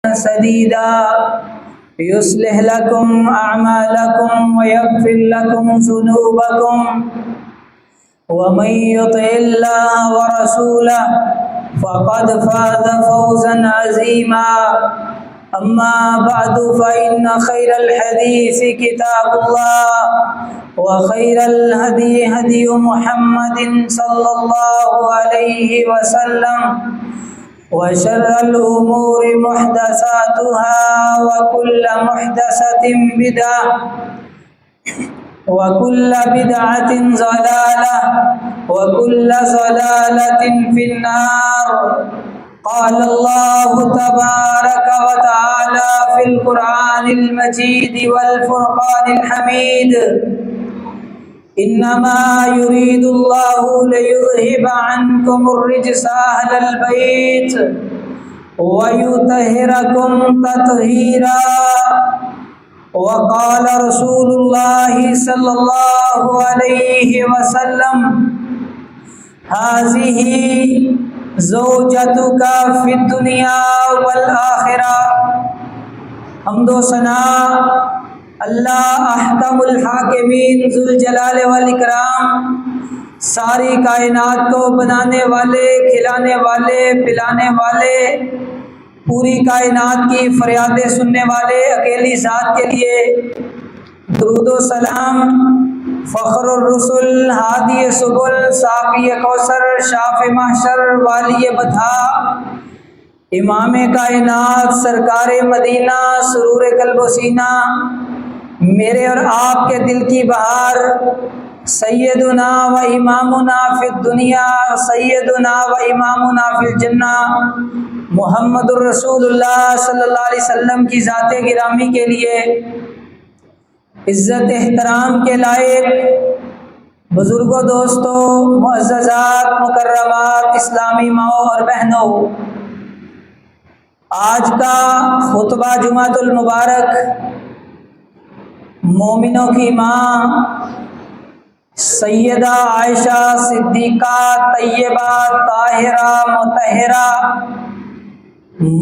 سديدا يصلح لكم أعمالكم ويغفر لكم ذنوبكم ومن يطع الله ورسوله فقد فاز فوزا عظيما أما بعد فإن خير الحديث كتاب الله وخير الهدي هدي محمد صلى الله عليه وسلم وشر الأمور محدثاتها وكل محدثة بدعة وكل بدعة ضلالة وكل ضلالة في النار. قال الله تبارك وتعالى في القرآن المجيد والفرقان الحميد: إنما يريد الله ليذهب عنكم الرجس أهل البيت ويطهركم تطهيرا. وقال رسول الله صلى الله عليه وسلم: هذه زوجتك في الدنيا والآخرة. حمد و ثنا اللہ احکم الحاکمین ذوالجلال والاکرام، ساری کائنات کو بنانے والے، کھلانے والے، پلانے والے، پوری کائنات کی فریادیں سننے والے اکیلی ذات کے لیے درود و سلام. فخر الرسل، ہادی سبل، ساقی کوثر، شاف محشر، والی بطحا، امام کائنات، سرکار مدینہ، سرور قلب و سینہ، میرے اور آپ کے دل کی بہار، سیدنا و امامنا فی الدنیا، سیدنا و امامنا فی الجنہ، محمد الرسول اللہ صلی اللہ علیہ وسلم کی ذات گرامی کے لیے عزت احترام کے لائق بزرگوں، دوستوں، معززات، مکرمات، اسلامی ماؤں اور بہنوں، آج کا خطبہ جمعۃ المبارک مومنوں کی ماں سیدہ عائشہ صدیقہ طیبہ طاہرہ مطہرہ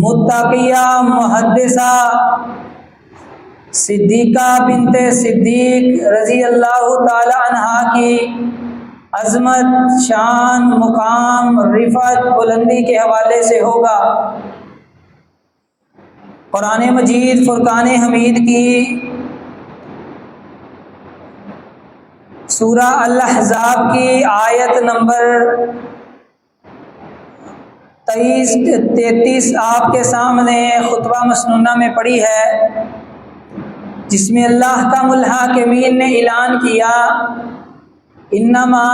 متقیہ محدثہ صدیقہ بنت صدیق رضی اللہ تعالی عنہا کی عظمت، شان، مقام، رفعت، بلندی کے حوالے سے ہوگا. قرآن مجید فرقان حمید کی سورہ الاحزاب کی آیت نمبر 33 آپ کے سامنے خطبہ مسنونہ میں پڑھی ہے، جس میں اللہ احکم الحاکمین نے اعلان کیا: انما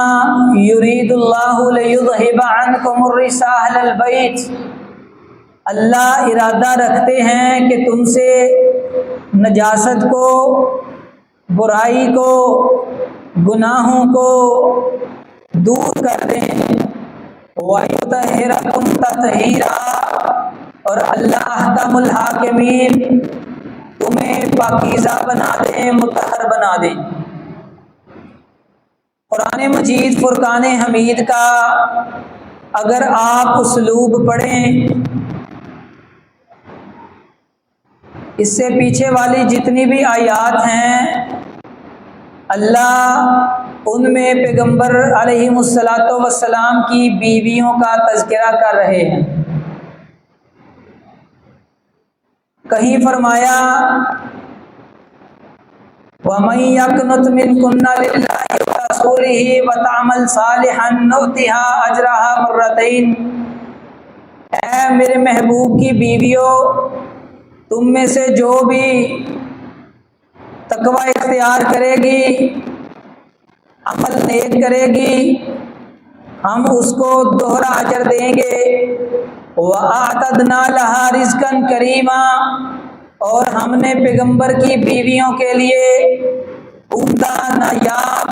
یرید اللہ لیذہب عنکم الرجس اہل البیت. اللہ ارادہ رکھتے ہیں کہ تم سے نجاست کو، برائی کو، گناہوں کو دور کر دیں. وَيُطَهِّرَكُمْ تَطْهِيرًا، اور اللہ احکم الحاکمین تمہیں پاکیزہ بنا دیں، مطہر بنا دیں. قرآن مجید فرقان حمید کا اگر آپ اسلوب پڑھیں، اس سے پیچھے والی جتنی بھی آیات ہیں، اللہ ان میں پیغمبر علیہ السلام کی بیویوں کا تذکرہ کر رہے ہیں. کہیں فرمایا: وَمَن يَقْنُتْ مِنكُنَّ لِلَّهِ وَرَسُولِهِ وَتَعْمَلْ صَالِحًا نُؤْتِهَا أَجْرَهَا مَرَّتَيْنِ. اے میرے محبوب کی بیویوں، تم میں سے جو بھی تقوی اختیار کرے گی، عمل نیک کرے گی، ہم اس کو دوہرا اجر دیں گے. وَأَعْتَدْنَا لَهَا رِزْقًا كَرِيمًا، اور ہم نے پیغمبر کی بیویوں کے لیے عمدہ، نایاب،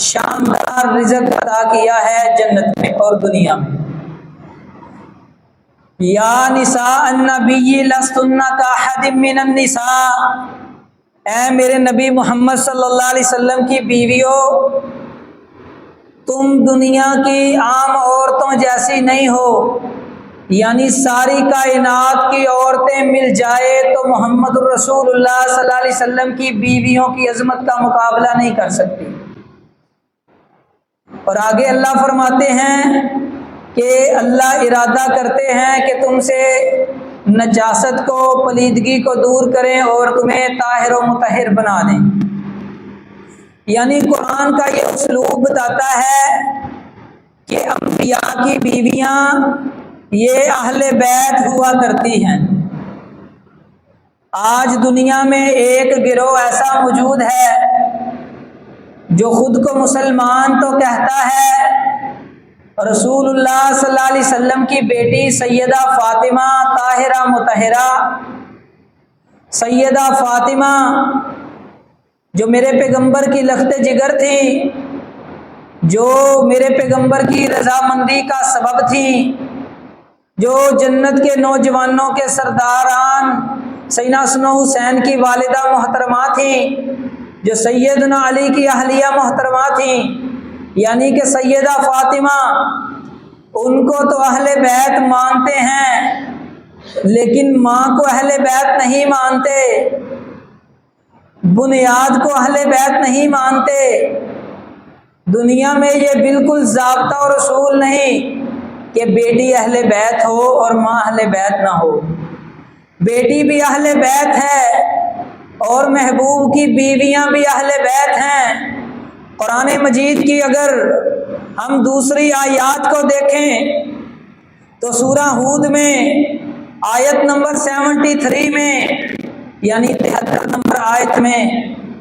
شاندار رزق عطا کیا ہے جنت میں اور دنیا میں. یا نساء النبی لستن کاحد من النساء، اے میرے نبی محمد صلی اللہ علیہ وسلم کی بیویوں، تم دنیا کی عام عورتوں جیسی نہیں ہو. یعنی ساری کائنات کی عورتیں مل جائے تو محمد الرسول اللہ صلی اللہ علیہ وسلم کی بیویوں کی عظمت کا مقابلہ نہیں کر سکتی۔ اور آگے اللہ فرماتے ہیں کہ اللہ ارادہ کرتے ہیں کہ تم سے نجاست کو، پلیدگی کو دور کریں اور تمہیں طاہر و مطہر بنا دیں۔ یعنی قرآن کا یہ اسلوب بتاتا ہے کہ انبیاء کی بیویاں یہ اہل بیت ہوا کرتی ہیں۔ آج دنیا میں ایک گروہ ایسا موجود ہے جو خود کو مسلمان تو کہتا ہے، رسول اللہ صلی اللہ علیہ وسلم کی بیٹی سیدہ فاطمہ طاہرہ مطہرہ، سیدہ فاطمہ جو میرے پیغمبر کی لخت جگر تھی، جو میرے پیغمبر کی رضامندی کا سبب تھی، جو جنت کے نوجوانوں کے سرداران سیدنا حسن و حسین کی والدہ محترمہ تھیں، جو سیدنا علی کی اہلیہ محترمہ تھیں، یعنی کہ سیدہ فاطمہ، ان کو تو اہل بیت مانتے ہیں لیکن ماں کو اہل بیت نہیں مانتے، بنیاد کو اہل بیت نہیں مانتے۔ دنیا میں یہ بالکل ضابطہ اور اصول نہیں کہ بیٹی اہل بیت ہو اور ماں اہل بیت نہ ہو۔ بیٹی بھی اہل بیت ہے اور محبوب کی بیویاں بھی اہل بیت ہیں۔ قرآن مجید کی اگر ہم دوسری آیات کو دیکھیں تو سورہ ہود میں آیت نمبر 73 میں یعنی 73 نمبر آیت میں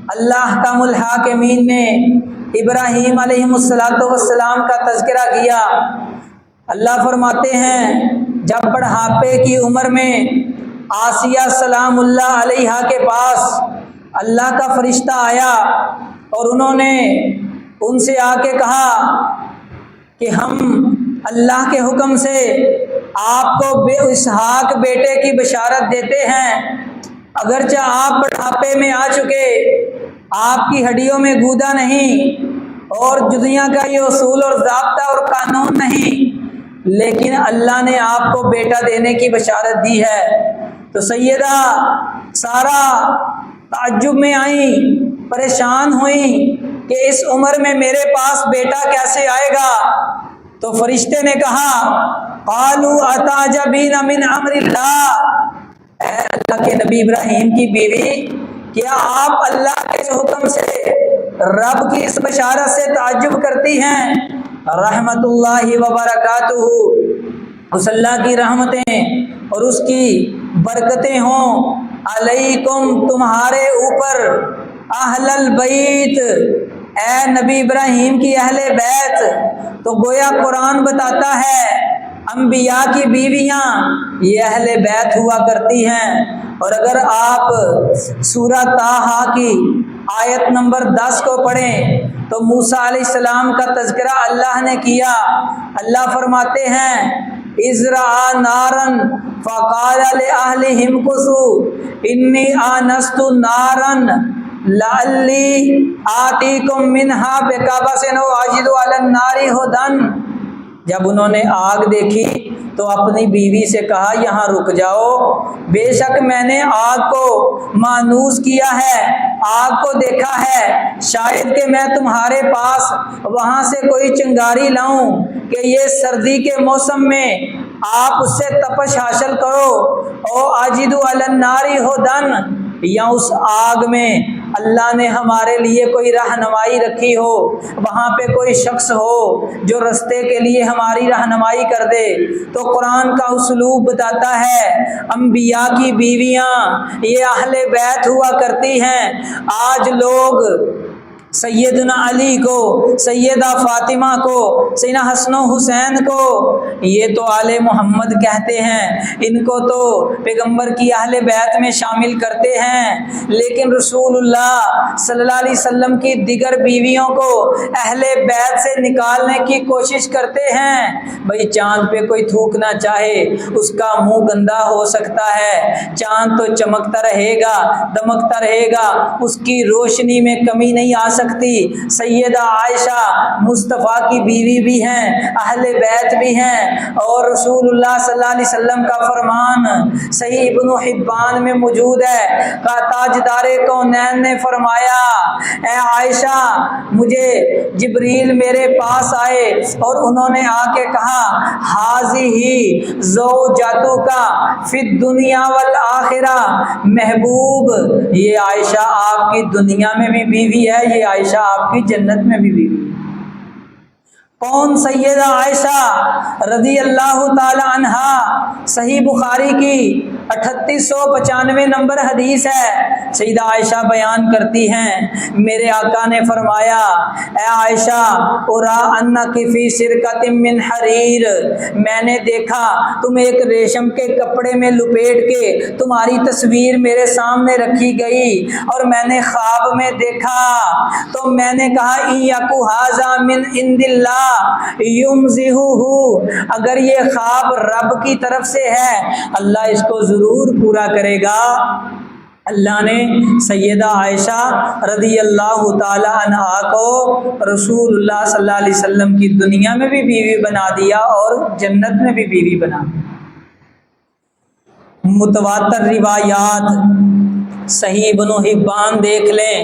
اللہ احکم الحاکمین نے ابراہیم علیہ السلام کا تذکرہ کیا۔ اللہ فرماتے ہیں جب بڑھاپے کی عمر میں آسیہ سلام اللہ علیہا کے پاس اللہ کا فرشتہ آیا اور انہوں نے ان سے آ کے کہا کہ ہم اللہ کے حکم سے آپ کو اسحاق بیٹے کی بشارت دیتے ہیں، اگرچہ آپ بڑھاپے میں آ چکے، آپ کی ہڈیوں میں گودا نہیں اور دنیا کا یہ اصول اور ضابطہ اور قانون نہیں، لیکن اللہ نے آپ کو بیٹا دینے کی بشارت دی ہے۔ تو سیدہ سارہ تعجب میں آئیں، پریشان ہوئیں کہ اس عمر میں میرے پاس بیٹا کیسے آئے گا؟ تو فرشتے نے کہا قالوا اتعجبین من امر اللہ، اے اللہ کے نبی ابراہیم کی بیوی، کیا آپ اللہ کے حکم سے، رب کی اس بشارت سے تعجب کرتی ہیں؟ رحمت اللہ وبرکاتہ، اس اللہ کی رحمتیں اور اس کی برکتیں ہوں علیکم، تمہارے اوپر، اہل البیت، اے نبی ابراہیم کی اہل بیت۔ تو گویا قرآن بتاتا ہے انبیاء کی بیویاں یہ اہل بیت ہوا کرتی ہیں۔ اور اگر آپ سورہ طٰہٰ کی آیت نمبر 10 کو پڑھیں تو موسیٰ علیہ السلام کا تذکرہ اللہ نے کیا۔ اللہ فرماتے ہیں اذ رأى نارا فقال لأهلهم امكثوا إني آنست نارا لعلی آتیکم منہا بقبس أو أجد على النار هدى۔ جب انہوں نے آگ دیکھی تو اپنی بیوی سے کہا یہاں رک جاؤ، بے شک میں نے آگ کو مانوس کیا ہے، آگ کو دیکھا ہے، شاید کہ میں تمہارے پاس وہاں سے کوئی چنگاری لاؤں کہ یہ سردی کے موسم میں آپ اس سے تپش حاصل کرو، او اجد علی النار ہدی، یا اس آگ میں اللہ نے ہمارے لیے کوئی رہنمائی رکھی ہو، وہاں پہ کوئی شخص ہو جو رستے کے لیے ہماری رہنمائی کر دے۔ تو قرآن کا اسلوب بتاتا ہے انبیاء کی بیویاں یہ اہل بیت ہوا کرتی ہیں۔ آج لوگ سیدنا علی کو، سیدہ فاطمہ کو، سیدنا حسن و حسین کو یہ تو آل محمد کہتے ہیں، ان کو تو پیغمبر کی اہل بیت میں شامل کرتے ہیں، لیکن رسول اللہ صلی اللہ علیہ وسلم کی دیگر بیویوں کو اہل بیت سے نکالنے کی کوشش کرتے ہیں۔ بھئی چاند پہ کوئی تھوکنا چاہے اس کا منہ گندا ہو سکتا ہے، چاند تو چمکتا رہے گا، دمکتا رہے گا، اس کی روشنی میں کمی نہیں آ سکتی۔ سیدہ عائشہ مصطفیٰ کی بیوی بھی ہیں، اہل بیت بھی ہیں، اور رسول اللہ صلی اللہ علیہ وسلم کا فرمان صحیح ابن حبان میں موجود ہے کہ تاجدار کونین نے فرمایا، اے عائشہ مجھے جبریل میرے پاس آئے اور انہوں نے آ کے کہا، ہذہ زوجتک فی الدنیا والآخرہ، محبوب یہ عائشہ آپ کی دنیا میں بھی بیوی ہے، یہ عائشہ آپ کی جنت میں بھی بیوی ہے۔ کون؟ سیدہ عائشہ رضی اللہ تعالی عنہا۔ صحیح بخاری کی 3895 نمبر حدیث ہے۔ سیدہ عائشہ بیان کرتی ہیں، میرے آقا نے فرمایا، اے عائشہ ارا انک فی سرقۃ من حریر، میں نے دیکھا تم ایک ریشم کے کپڑے میں لپیٹ کے تمہاری تصویر میرے سامنے رکھی گئی، اور میں نے خواب میں دیکھا تو میں نے کہا، ان یکو ھذا من عند اللہ یمزحہ، اگر یہ خواب رب کی طرف سے ہے اللہ اس کو ضرور پورا کرے گا۔ اللہ نے سیدہ عائشہ رضی اللہ تعالی عنہا کو رسول اللہ صلی اللہ علیہ وسلم کی دنیا میں بھی بیوی بنا دیا اور جنت میں بھی بیوی بنا دیا۔ متواتر روایات صحیح ابن حبان دیکھ لیں،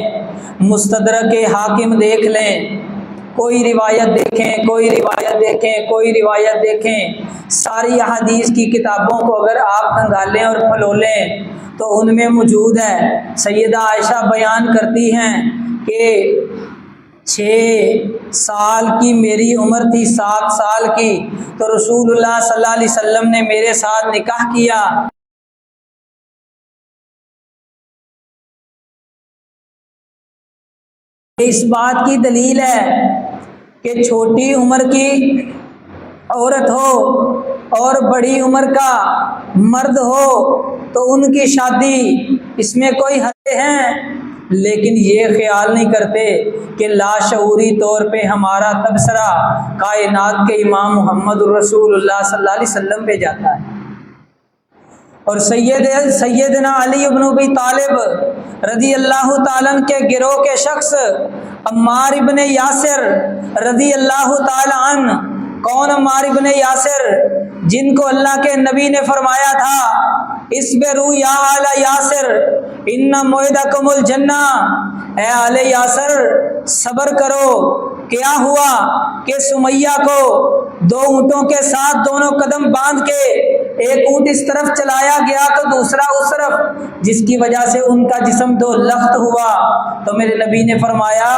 مستدرک حاکم دیکھ لیں، کوئی روایت دیکھیں، کوئی روایت دیکھیں، کوئی روایت دیکھیں، ساری احادیث کی کتابوں کو اگر آپ کھنگالیں اور پھلولیں تو ان میں موجود ہے۔ سیدہ عائشہ بیان کرتی ہیں کہ 6 سال کی میری عمر تھی، 7 سال کی، تو رسول اللہ صلی اللہ علیہ وسلم نے میرے ساتھ نکاح کیا۔ اس بات کی دلیل ہے کہ چھوٹی عمر کی عورت ہو اور بڑی عمر کا مرد ہو تو ان کی شادی، اس میں کوئی حدیں ہیں، لیکن یہ خیال نہیں کرتے کہ لاشعوری طور پہ ہمارا تبصرہ کائنات کے امام محمد الرسول اللہ صلی اللہ علیہ وسلم پہ جاتا ہے۔ اور سیدنا علی بن ابی طالب رضی اللہ تعالیٰ عنہ کے گروہ کے شخص عمار ابن یاسر رضی اللہ تعالیٰ عنہ، کون عمار ابن یاسر؟ جن کو اللہ کے نبی نے فرمایا تھا، اصبروا یا آل یاسر ان موعدکم الجنہ، اے آل یاسر صبر کرو۔ کیا ہوا کہ سمیہ کو 2 اونٹوں کے ساتھ دونوں قدم باندھ کے ایک اونٹ اس طرف چلایا گیا تو دوسرا اس طرف، جس کی وجہ سے ان کا جسم 2 لخت ہوا، تو میرے نبی نے فرمایا،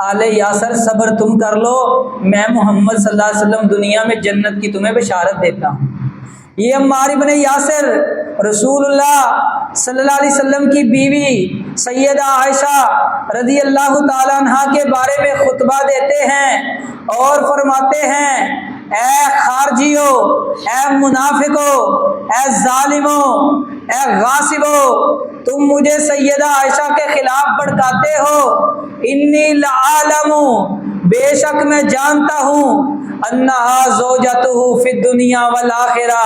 آل یاسر صبر تم کر لو، میں محمد صلی اللہ علیہ وسلم دنیا میں جنت کی تمہیں بشارت دیتا ہوں۔ یہ عمار ابن یاسر رسول اللہ صلی اللہ علیہ وسلم کی بیوی سیدہ عائشہ رضی اللہ تعالیٰ عنہا کے بارے میں خطبہ دیتے ہیں اور فرماتے ہیں، اے خارجیو، اے منافقو، اے ظالمو، اے غاصبو، تم مجھے سیدہ عائشہ کے خلاف بھڑکاتے ہو۔ انی لعالم، بے شک میں جانتا ہوں، انہا زوجتہ فی الدنیا والآخرہ،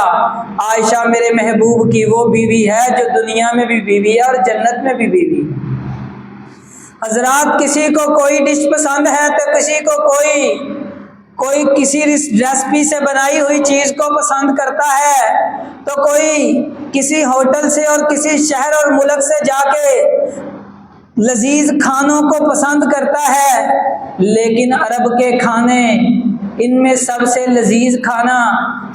عائشہ میرے محبوب کی وہ بیوی ہے جو دنیا میں بھی بیوی ہے اور جنت میں بھی بیوی ہے۔ حضرات، کسی کو کوئی ڈش پسند ہے تو کسی کو کوئی کسی ریسپی سے بنائی ہوئی چیز کو پسند کرتا ہے، تو کوئی کسی ہوٹل سے اور کسی شہر اور ملک سے جا کے لذیذ کھانوں کو پسند کرتا ہے، لیکن عرب کے کھانے، ان میں سب سے لذیذ کھانا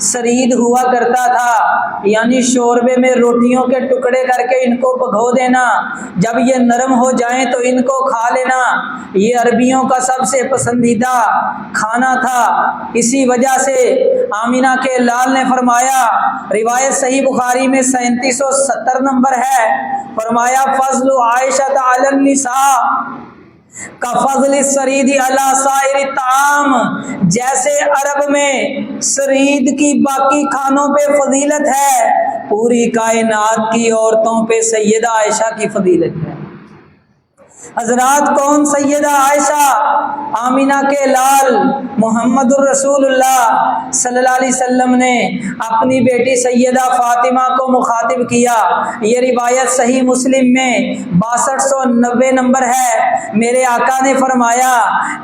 سرید ہوا کرتا تھا، یعنی شوربے میں روٹیوں کے ٹکڑے کر کے ان کو بھگو دینا، جب یہ نرم ہو جائیں تو ان کو کھا لینا، یہ عربیوں کا سب سے پسندیدہ کھانا تھا۔ اسی وجہ سے آمینہ کے لال نے فرمایا، روایت صحیح بخاری میں 3770 نمبر ہے، فرمایا، فضل عائشہ علی النساء کا فضل السرید علی سائر الطعام، جیسے عرب میں سرید کی باقی کھانوں پہ فضیلت ہے، پوری کائنات کی عورتوں پہ سیدہ عائشہ کی فضیلت ہے۔ حضرات کون سیدہ عائشہ آمینہ کے لال محمد الرسول اللہ صلی اللہ علیہ وسلم نے اپنی بیٹی سیدہ فاطمہ کو مخاطب کیا۔ یہ روایت صحیح مسلم میں 6290 نمبر ہے۔ میرے آقا نے فرمایا،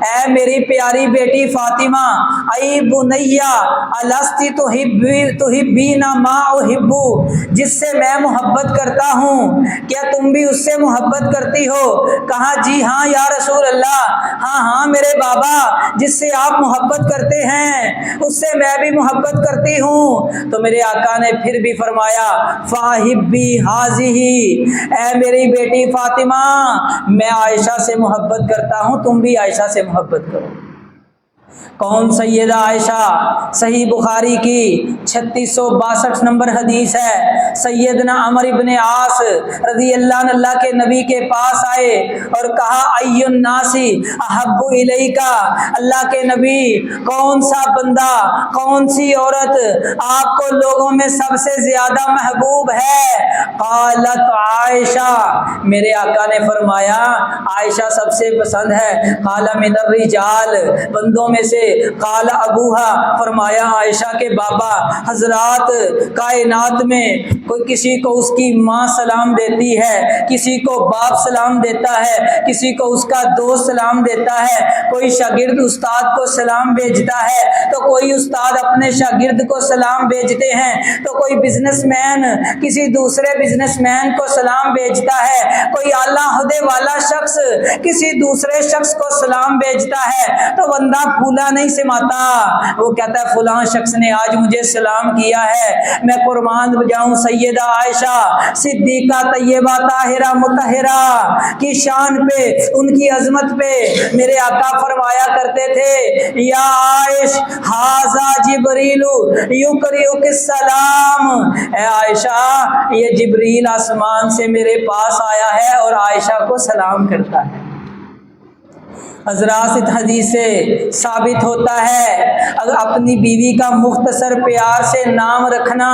اے میری پیاری بیٹی فاطمہ، ای بنیا الستی تحبین ما احب، جس سے میں محبت کرتا ہوں کیا تم بھی اس سے محبت کرتی ہو؟ کہا جی ہاں یا رسول اللہ، ہاں ہاں میرے بابا، جس سے آپ محبت کرتے ہیں اس سے میں بھی محبت کرتی ہوں۔ تو میرے آقا نے پھر بھی فرمایا فاحبی ہذہ، اے میری بیٹی فاطمہ، میں عائشہ سے محبت کرتا ہوں، تم بھی عائشہ سے محبت کرو۔ کون سیدہ عائشہ؟ صحیح بخاری کی 3662 نمبر حدیث ہے۔ سیدنا عمر ابن عاص رضی اللہ عنہ اللہ کے نبی کے پاس آئے اور کہا ای الناس احب الیکا، اللہ کے نبی کون سا بندہ، کون سی عورت آپ کو لوگوں میں سب سے زیادہ محبوب ہے؟ قالت عائشہ، میرے آقا نے فرمایا عائشہ سب سے پسند ہے۔ قال من الرجال، بندوں میں سے؟ قال ابوہا، فرمایا عائشہ کے بابا۔ حضرات کائنات میں کوئی کسی کو اس کی ماں سلام دیتی ہے، کسی کو باپ سلام دیتا ہے، کسی کو اس کا دوست سلام دیتا ہے، کوئی شاگرد استاد کو سلام بھیجتا ہے، تو کوئی استاد اپنے شاگرد کو سلام بھیجتے ہیں، تو کوئی بزنس مین کسی دوسرے بزنس مین کو سلام بھیجتا ہے، کوئی اعلیٰ عہدے والا شخص کسی دوسرے شخص کو سلام بھیجتا ہے، تو بندہ پھولا نہیں سماتا، وہ کہتا ہے فلاں شخص نے آج مجھے سلام کیا ہے۔ میں قربان جاؤں سیدہ عائشہ صدیقہ طیبہ طاہرہ مطہرہ کی شان پہ، ان کی عظمت پہ میرے آقا فرمایا کرتے تھے یا عائش ھذا جبریل یقرئک السلام، اے عائشہ یہ جبریل آسمان سے میرے پاس آیا ہے اور عائشہ کو سلام کرتا ہے۔ حضرات اس حدیث سے ثابت ہوتا ہے اگر اپنی بیوی کا مختصر پیار سے نام رکھنا۔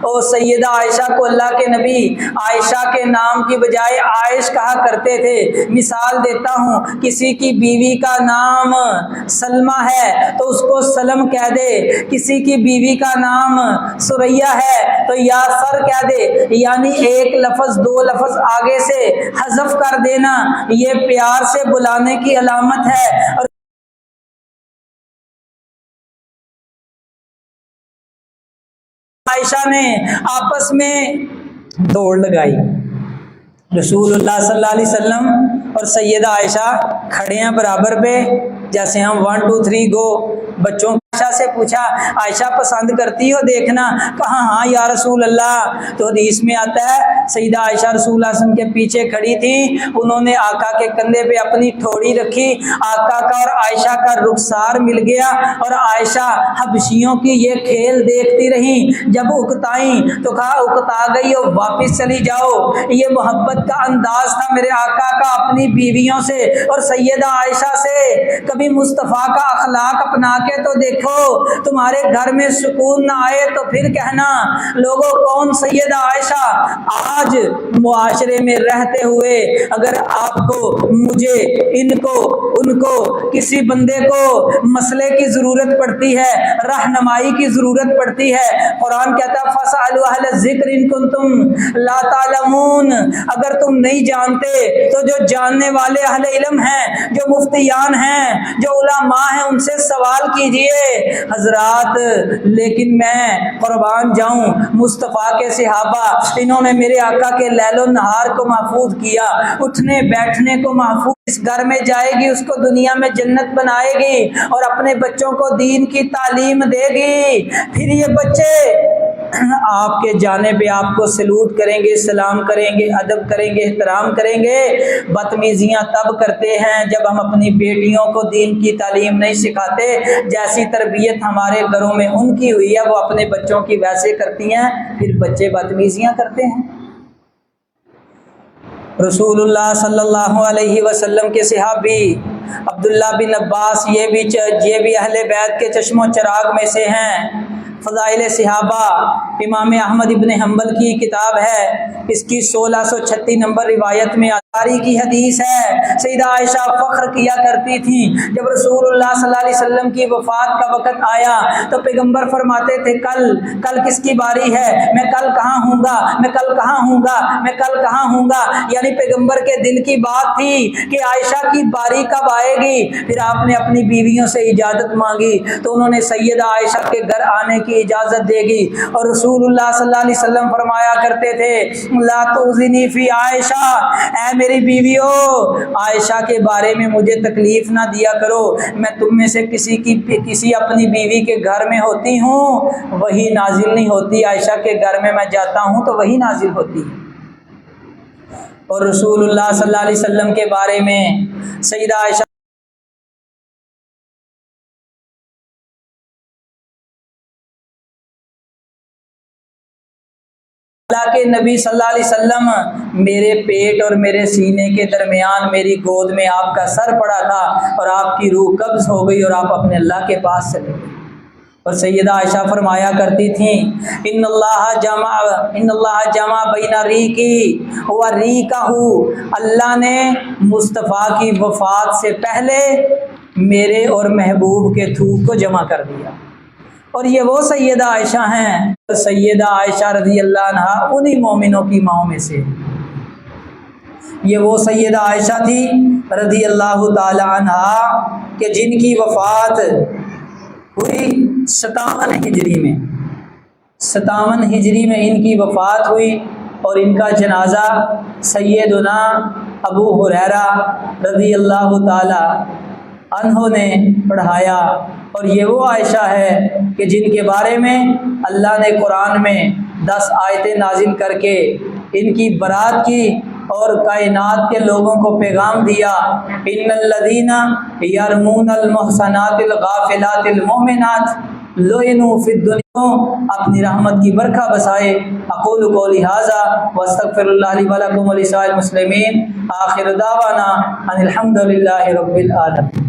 اور سیدہ عائشہ کو اللہ کے نبی عائشہ کے نام کی بجائے عائش کہا کرتے تھے۔ مثال دیتا ہوں، کسی کی بیوی کا نام سلمہ ہے تو اس کو سلم کہہ دے، کسی کی بیوی کا نام سریہ ہے تو یا سر کہہ دے، یعنی ایک لفظ دو لفظ آگے سے حذف کر دینا، یہ پیار سے بلانے کی علامت ہے۔ اور عائشہ نے آپس میں دوڑ لگائی، رسول اللہ صلی اللہ علیہ وسلم اور سیدہ عائشہ کھڑے ہیں برابر پہ، جیسے ہم 1 2 3 گو بچوں عائشہ سے پوچھا عائشہ پسند کرتی ہو دیکھنا؟ کہا ہاں یا رسول اللہ۔ تو حدیث میں آتا ہے سیدہ عائشہ رسول اللہ صلی اللہ علیہ وسلم کے پیچھے کھڑی تھی، انہوں نے آقا کے کندھے پہ اپنی تھوڑی رکھی، آقا کا اور عائشہ کا رخسار مل گیا، اور عائشہ حبشیوں کی یہ کھیل دیکھتی رہی، جب اکتائیں تو کہا اکتا گئی ہو واپس چلی جاؤ۔ یہ محبت کا انداز تھا میرے آقا کا اپنی بیویوں سے اور سیدہ عائشہ سے۔ کبھی مصطفیٰ کا اخلاق اپنا کے تو دیکھو، تمہارے گھر میں سکون نہ آئے تو پھر کہنا لوگوں کون سیدہ عائشہ۔ آج معاشرے میں رہتے ہوئے اگر آپ کو، مجھے، ان کو، ان کو، کسی بندے کو مسئلے کی ضرورت پڑتی ہے، رہنمائی کی ضرورت پڑتی ہے، قرآن کہتا ہے فَاسْأَلُوا أَهْلَ الذِّكْرِ إِن كُنتُمْ لَا تَعْلَمُونَ، اگر تم نہیں جانتے تو جو جاننے والے اہل علم ہیں، جو مفتیان ہیں، جو علماء ہیں، ان سے سوال کیجئے۔ حضرات لیکن میں قربان جاؤں مصطفیٰ کے صحابہ، انہوں نے میرے آقا کے لیل و نہار کو محفوظ کیا، اٹھنے بیٹھنے کو محفوظ، اس گھر میں جائے گی اس کو دنیا میں جنت بنائے گی اور اپنے بچوں کو دین کی تعلیم دے گی۔ پھر یہ بچے آپ کے جانے پہ آپ کو سلوٹ کریں گے، سلام کریں گے، ادب کریں گے، احترام کریں گے۔ بدتمیزیاں تب کرتے ہیں جب ہم اپنی بیٹیوں کو دین کی تعلیم نہیں سکھاتے، جیسی تربیت ہمارے گھروں میں ان کی ہوئی ہے وہ اپنے بچوں کی ویسے کرتی ہیں، پھر بچے بدتمیزیاں کرتے ہیں۔ رسول اللہ صلی اللہ علیہ وسلم کے صحابی عبداللہ بن عباس، یہ بھی اہل بیت کے چشم و چراغ میں سے ہیں۔ فضائل صحابہ امام احمد ابن حنبل کی کتاب ہے، اس کی 1636 نمبر روایت میں آری کی حدیث ہے، سیدہ عائشہ فخر کیا کرتی تھی جب رسول اللہ صلی اللہ علیہ وسلم کی وفات کا وقت آیا تو پیغمبر فرماتے تھے کل کس کی باری ہے، میں کل کہاں ہوں گا، میں کل کہاں ہوں گا، میں کل کہاں ہوں گا، یعنی پیغمبر کے دل کی بات تھی کہ عائشہ کی باری کب آئے گی۔ پھر آپ نے اپنی بیویوں سے اجازت مانگی تو انہوں نے سیدہ عائشہ کے گھر آنے کی اجازت دے گی، اور رسول اللہ صلی اللہ علیہ وسلم فرمایا کرتے تھے لا تؤذنی فی عائشہ، اے میری بیویوں عائشہ کے بارے میں مجھے تکلیف نہ دیا کرو، میں تم میں سے کسی اپنی بیوی کے گھر میں ہوتی ہوں وہی نازل نہیں ہوتی، عائشہ کے گھر میں جاتا ہوں تو وہی نازل ہوتی ہے۔ اور رسول اللہ صلی اللہ علیہ وسلم کے بارے میں سیدہ عائشہ اللہ کے نبی صلی اللہ علیہ وسلم میرے پیٹ اور میرے سینے کے درمیان میری گود میں آپ کا سر پڑا تھا اور آپ کی روح قبض ہو گئی اور آپ اپنے اللہ کے پاس چلے گئے۔ اور سیدہ عائشہ فرمایا کرتی تھیں ان اللہ جمع بین ریقی و ریقہ، اللہ نے مصطفیٰ کی وفات سے پہلے میرے اور محبوب کے تھوک کو جمع کر دیا۔ اور یہ وہ سیدہ عائشہ ہیں، سیدہ عائشہ رضی اللہ عنہ انہی مومنوں کی ماؤں میں سے، یہ وہ سیدہ عائشہ تھی رضی اللہ تعالی عنہ کہ جن کی وفات ہوئی 57 ہجری میں، 57 ہجری میں ان کی وفات ہوئی، اور ان کا جنازہ سیدنا ابو ہریرہ رضی اللہ تعالی عنہ نے پڑھایا۔ اور یہ وہ عائشہ ہے کہ جن کے بارے میں اللہ نے قرآن میں 10 آیتیں نازل کر کے ان کی برات کی اور کائنات کے لوگوں کو پیغام دیا ان الذین یرمون المحصنات الغافلات المؤمنات لعنوا فی الدنیا، اپنی رحمت کی برکھا بسائے۔ اقول قولی ھذا واستغفر اللہ لی ولکم ولسائر المسلمین، آخر دعوانا ان الحمد للہ رب العالمین۔